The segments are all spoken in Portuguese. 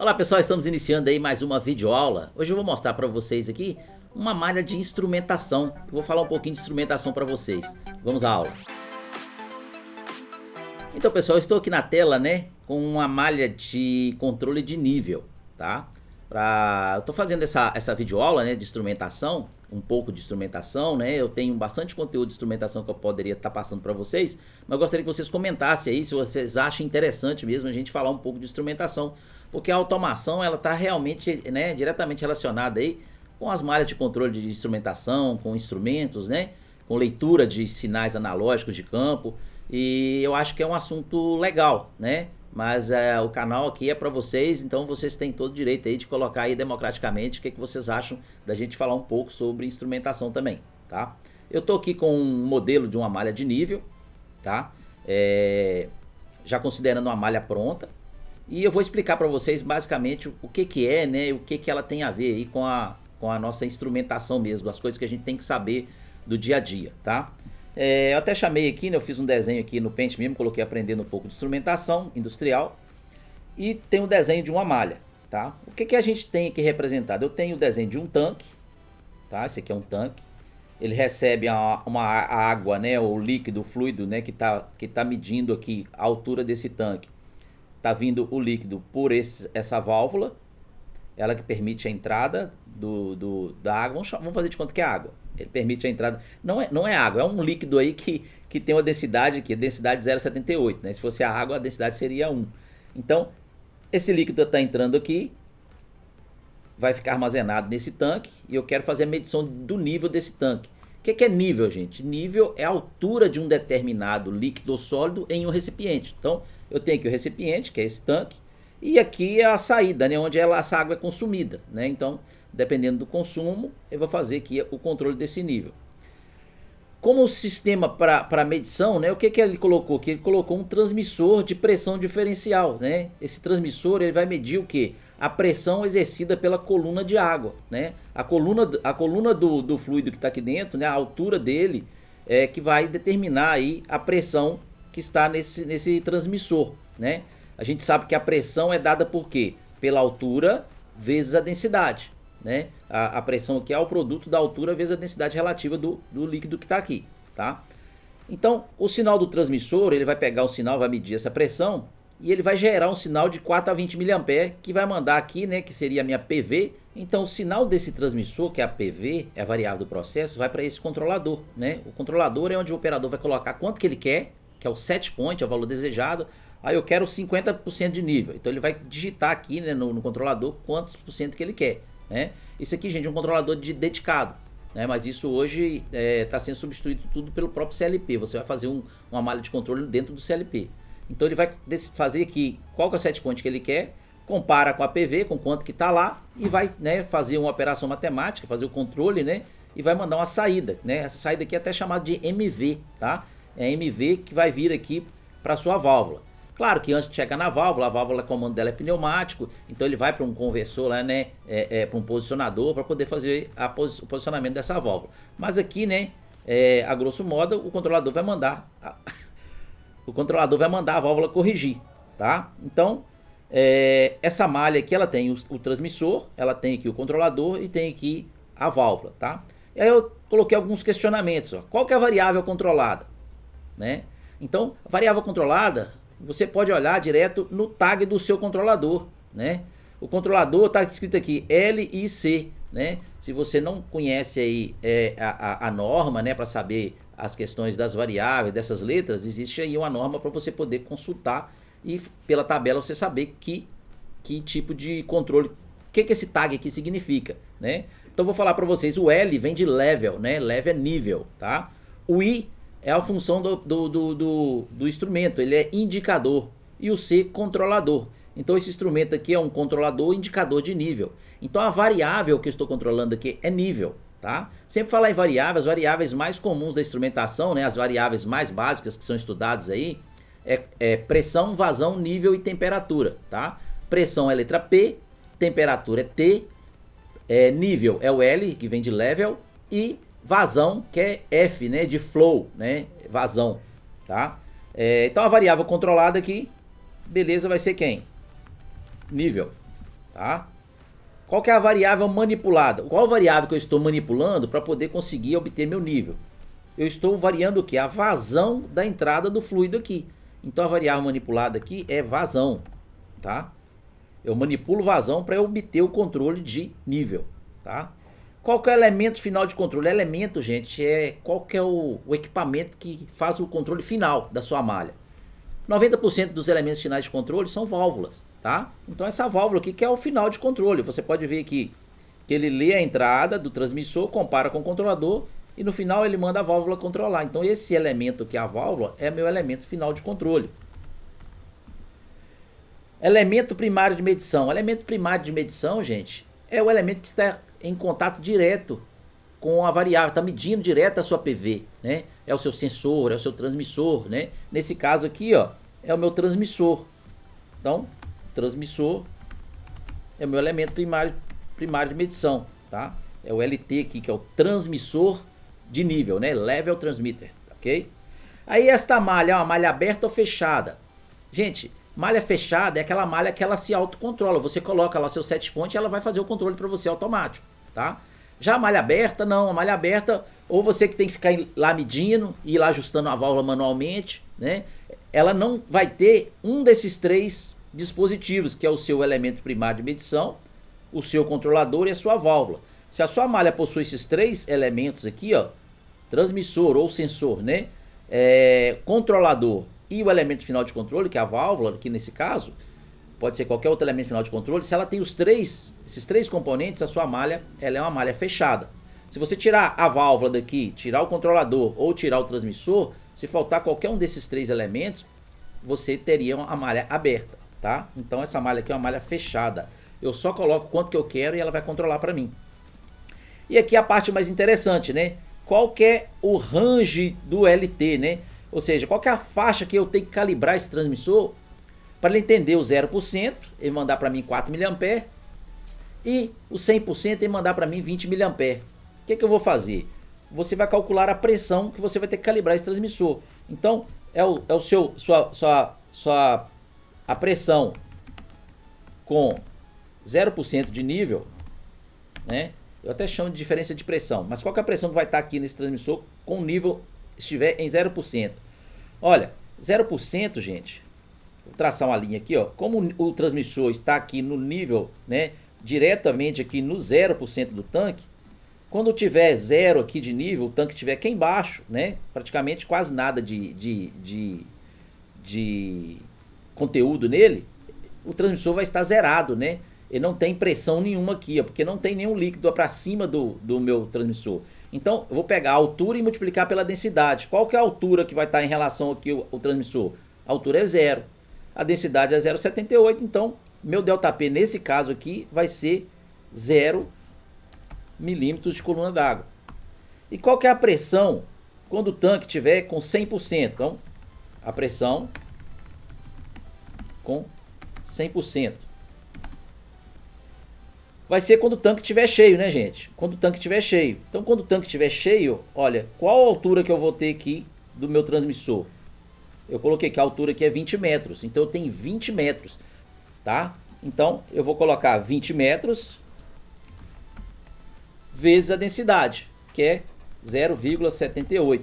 Olá pessoal, estamos iniciando aí mais uma videoaula. Hoje eu vou mostrar para vocês aqui uma malha de instrumentação. Eu vou falar um pouquinho de instrumentação para vocês. Vamos à aula. Então pessoal, eu estou aqui na tela, né, com uma malha de controle de nível, tá? Eu tô fazendo essa videoaula, né, de instrumentação, um pouco de instrumentação, né? Eu tenho bastante conteúdo de instrumentação que eu poderia estar passando para vocês, mas eu gostaria que vocês comentassem aí se vocês acham interessante mesmo a gente falar um pouco de instrumentação, porque a automação ela tá realmente, né, diretamente relacionada aí com as malhas de controle de instrumentação, com instrumentos, né, com leitura de sinais analógicos de campo, e eu acho que é um assunto legal, né? Mas o canal aqui é para vocês, então vocês têm todo o direito aí de colocar aí democraticamente o que vocês acham da gente falar um pouco sobre instrumentação também, tá? Eu tô aqui com um modelo de uma malha de nível, tá? Já considerando uma malha pronta, e eu vou explicar para vocês basicamente o que é, né? E o que ela tem a ver aí com a nossa instrumentação mesmo, as coisas que a gente tem que saber do dia a dia, tá? Eu até chamei aqui, né, eu fiz um desenho aqui no Paint mesmo, coloquei aprendendo um pouco de instrumentação industrial e tem um desenho de uma malha, tá? O que a gente tem aqui representado? Eu tenho o desenho de um tanque, tá? Esse aqui é um tanque, ele recebe a água, né, o líquido, o fluido, né, que tá medindo aqui a altura desse tanque. Tá vindo o líquido por essa válvula, ela que permite a entrada da água, vamos fazer de conta que é água. Ele permite a entrada, não é água, é um líquido aí que tem uma densidade aqui, densidade 0,78, né? Se fosse a água, a densidade seria 1. Então, esse líquido está entrando aqui, vai ficar armazenado nesse tanque, e eu quero fazer a medição do nível desse tanque. O que é nível, gente? Nível é a altura de um determinado líquido ou sólido em um recipiente. Então, eu tenho aqui o recipiente, que é esse tanque, e aqui é a saída, né, onde essa água é consumida, né? Então, dependendo do consumo, eu vou fazer aqui o controle desse nível. Como o sistema para medição, né, o que ele colocou aqui? Ele colocou um transmissor de pressão diferencial, né? Esse transmissor ele vai medir o que? A pressão exercida pela coluna de água, né? A coluna do fluido que está aqui dentro, né, a altura dele é que vai determinar aí a pressão que está nesse transmissor, né? A gente sabe que a pressão é dada por quê? Pela altura vezes a densidade, né? A pressão aqui é o produto da altura vezes a densidade relativa do líquido que está aqui, tá? Então, o sinal do transmissor, ele vai pegar o sinal, vai medir essa pressão e ele vai gerar um sinal de 4 a 20 mA que vai mandar aqui, né, que seria a minha PV. Então, o sinal desse transmissor, que é a PV, é a variável do processo, vai para esse controlador, né? O controlador é onde o operador vai colocar quanto que ele quer, que é o set point, é o valor desejado. Aí eu quero 50% de nível, então ele vai digitar aqui, né, no controlador quantos por cento que ele quer, né? Isso aqui, gente, é um controlador dedicado, né? Mas isso hoje está sendo substituído tudo pelo próprio CLP. Você vai fazer uma malha de controle dentro do CLP. Então ele vai fazer aqui qual que é o set point que ele quer, compara com a PV, com quanto que está lá, e vai, né, fazer uma operação matemática, fazer o controle, né, e vai mandar uma saída, né? Essa saída aqui é até chamada de MV, tá? É MV que vai vir aqui para sua válvula. Claro que antes de chegar na válvula, a válvula, o comando dela é pneumático, então ele vai para um conversor lá, né, para um posicionador para poder fazer o posicionamento dessa válvula. Mas aqui, né, a grosso modo, o controlador vai mandar a válvula corrigir, tá? Então, essa malha aqui, ela tem o transmissor, ela tem aqui o controlador e tem aqui a válvula, tá? E aí eu coloquei alguns questionamentos, ó. Qual que é a variável controlada, né? Então, a variável controlada, você pode olhar direto no tag do seu controlador, né? O controlador está escrito aqui LIC, né? Se você não conhece aí a norma, né, para saber as questões das variáveis, dessas letras, existe aí uma norma para você poder consultar e pela tabela você saber que tipo de controle, o que esse tag aqui significa, né? Então vou falar para vocês, o L vem de level, né? Level é nível, tá? O I é a função do instrumento, ele é indicador, e o C controlador. Então esse instrumento aqui é um controlador indicador de nível. Então a variável que eu estou controlando aqui é nível, tá? Sempre falar em variáveis, as variáveis mais comuns da instrumentação, né, as variáveis mais básicas que são estudadas aí, é pressão, vazão, nível e temperatura, tá? Pressão é letra P, temperatura é T, nível é o L, que vem de level, e vazão, que é F, né, de flow, né, vazão, tá? Então a variável controlada aqui, beleza, vai ser quem? Nível. tá? Qual que é a variável manipulada? Qual variável que eu estou manipulando para poder conseguir obter meu nível? Eu estou variando o que? A vazão da entrada do fluido aqui. Então a variável manipulada aqui é vazão, tá? Eu manipulo vazão para obter o controle de nível, tá? Qual que é o elemento final de controle? Elemento, gente, qual que é o equipamento que faz o controle final da sua malha. 90% dos elementos finais de controle são válvulas, tá? Então essa válvula aqui que é o final de controle. Você pode ver aqui que ele lê a entrada do transmissor, compara com o controlador e no final ele manda a válvula controlar. Então esse elemento aqui, a válvula, é meu elemento final de controle. Elemento primário de medição. Elemento primário de medição, gente, é o elemento que está em contato direto com a variável, está medindo direto a sua PV, né? É o seu sensor, é o seu transmissor, né? Nesse caso aqui, ó, é o meu transmissor. Então, transmissor é o meu elemento primário de medição, tá? É o LT aqui, que é o transmissor de nível, né? Level Transmitter, ok? Aí esta malha é uma malha aberta ou fechada? Gente, malha fechada é aquela malha que ela se autocontrola. Você coloca lá seu set point e ela vai fazer o controle para você automático, tá? Já a malha aberta, não. A malha aberta, ou você que tem que ficar lá medindo e ir lá ajustando a válvula manualmente, né? Ela não vai ter um desses três dispositivos, que é o seu elemento primário de medição, o seu controlador e a sua válvula. Se a sua malha possui esses três elementos aqui, ó, transmissor ou sensor, né? Controlador e o elemento final de controle, que é a válvula, aqui nesse caso, pode ser qualquer outro elemento final de controle. Se ela tem esses três componentes, a sua malha, ela é uma malha fechada. Se você tirar a válvula daqui, tirar o controlador ou tirar o transmissor, se faltar qualquer um desses três elementos, você teria uma malha aberta, tá? Então essa malha aqui é uma malha fechada. Eu só coloco quanto que eu quero e ela vai controlar para mim. E aqui a parte mais interessante, né? Qual que é o range do LT, né? Ou seja, qual que é a faixa que eu tenho que calibrar esse transmissor para ele entender o 0%, ele mandar para mim 4 mA, e o 100% ele mandar para mim 20 mA. O que eu vou fazer? Você vai calcular a pressão que você vai ter que calibrar esse transmissor. Então, a pressão com 0% de nível, né? Eu até chamo de diferença de pressão, mas qual que é a pressão que vai estar aqui nesse transmissor com o nível estiver em 0%? Olha, 0%, gente, vou traçar uma linha aqui, ó. Como o transmissor está aqui no nível, né, diretamente aqui no 0% do tanque, quando tiver 0 aqui de nível, o tanque estiver aqui embaixo, né, praticamente quase nada de conteúdo nele, o transmissor vai estar zerado, né? Ele não tem pressão nenhuma aqui, ó, porque não tem nenhum líquido para cima do meu transmissor. Então, eu vou pegar a altura e multiplicar pela densidade. Qual que é a altura que vai estar em relação aqui o transmissor? A altura é 0. A densidade é 0,78, então meu ΔP nesse caso aqui vai ser 0 milímetros de coluna d'água. E qual que é a pressão quando o tanque tiver com 100%? Então, a pressão com 100%. Vai ser quando o tanque estiver cheio, né, gente? Quando o tanque estiver cheio. Então, quando o tanque estiver cheio, olha, qual a altura que eu vou ter aqui do meu transmissor? Eu coloquei que a altura aqui é 20 metros. Então, eu tenho 20 metros, tá? Então, eu vou colocar 20 metros vezes a densidade, que é 0,78.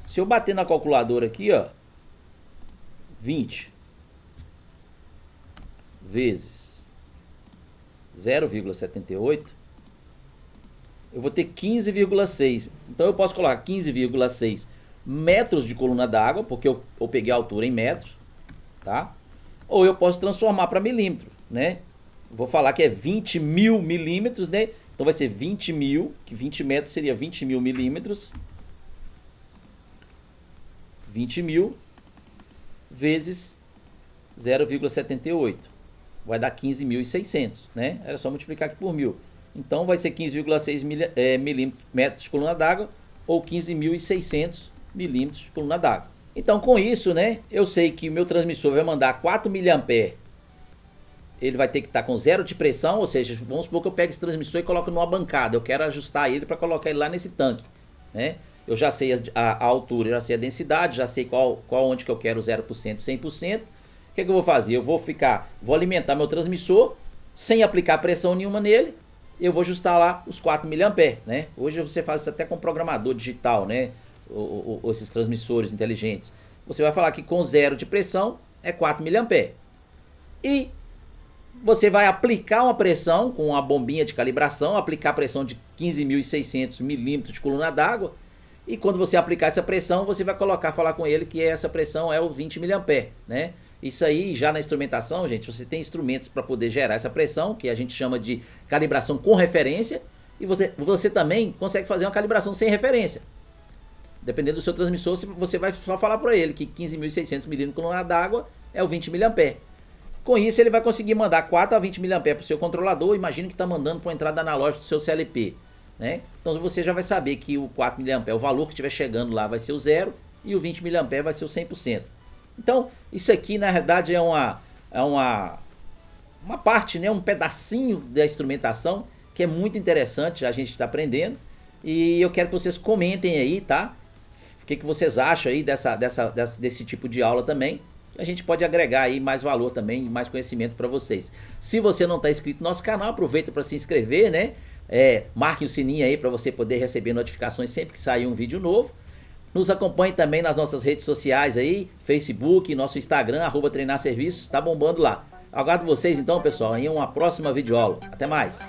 Se eu bater na calculadora aqui, ó, 20 vezes 0,78, eu vou ter 15,6. Então eu posso colocar 15,6 metros de coluna d'água, porque eu peguei a altura em metros, tá? Ou eu posso transformar para milímetro, né? Vou falar que é 20 mil milímetros, né? Então vai ser 20 mil, que 20 metros seria 20 mil milímetros. 20 mil vezes 0,78. Vai dar 15.600, né? Era só multiplicar aqui por 1000. Então vai ser 15,6 metros de coluna d'água ou 15.600 milímetros de coluna d'água. Então com isso, né, eu sei que o meu transmissor vai mandar 4 mA. Ele vai ter que estar com 0 de pressão, ou seja, vamos supor que eu pego esse transmissor e coloco numa bancada. Eu quero ajustar ele para colocar ele lá nesse tanque, né? Eu já sei a altura, já sei a densidade, já sei onde que eu quero 0%, 100%. O que eu vou fazer? Eu vou alimentar meu transmissor sem aplicar pressão nenhuma nele, eu vou ajustar lá os 4 mA, né? Hoje você faz isso até com programador digital, né? Ou esses transmissores inteligentes. Você vai falar que com zero de pressão é 4 mA. E você vai aplicar uma pressão com uma bombinha de calibração, aplicar a pressão de 15.600 milímetros de coluna d'água. E quando você aplicar essa pressão, você vai falar com ele que essa pressão é o 20 mA, né? Isso aí, já na instrumentação, gente, você tem instrumentos para poder gerar essa pressão, que a gente chama de calibração com referência, e você também consegue fazer uma calibração sem referência. Dependendo do seu transmissor, você vai só falar para ele que 15.600 milímetros de coluna d'água é o 20 mA. Com isso, ele vai conseguir mandar 4 a 20 mA para o seu controlador. Imagina que está mandando para a entrada analógica do seu CLP, né? Então você já vai saber que o 4 mA, o valor que estiver chegando lá vai ser o 0 e o 20 mA vai ser o 100%. Então, isso aqui na realidade é uma parte, né, um pedacinho da instrumentação que é muito interessante, a gente está aprendendo. E eu quero que vocês comentem aí, tá? O que vocês acham aí desse tipo de aula também. A gente pode agregar aí mais valor também, mais conhecimento para vocês. Se você não está inscrito no nosso canal, aproveita para se inscrever, né? Marque o sininho aí para você poder receber notificações sempre que sair um vídeo novo. Nos acompanhe também nas nossas redes sociais aí, Facebook, nosso Instagram, @treinarserviços, tá bombando lá. Aguardo vocês então, pessoal, em uma próxima videoaula. Até mais!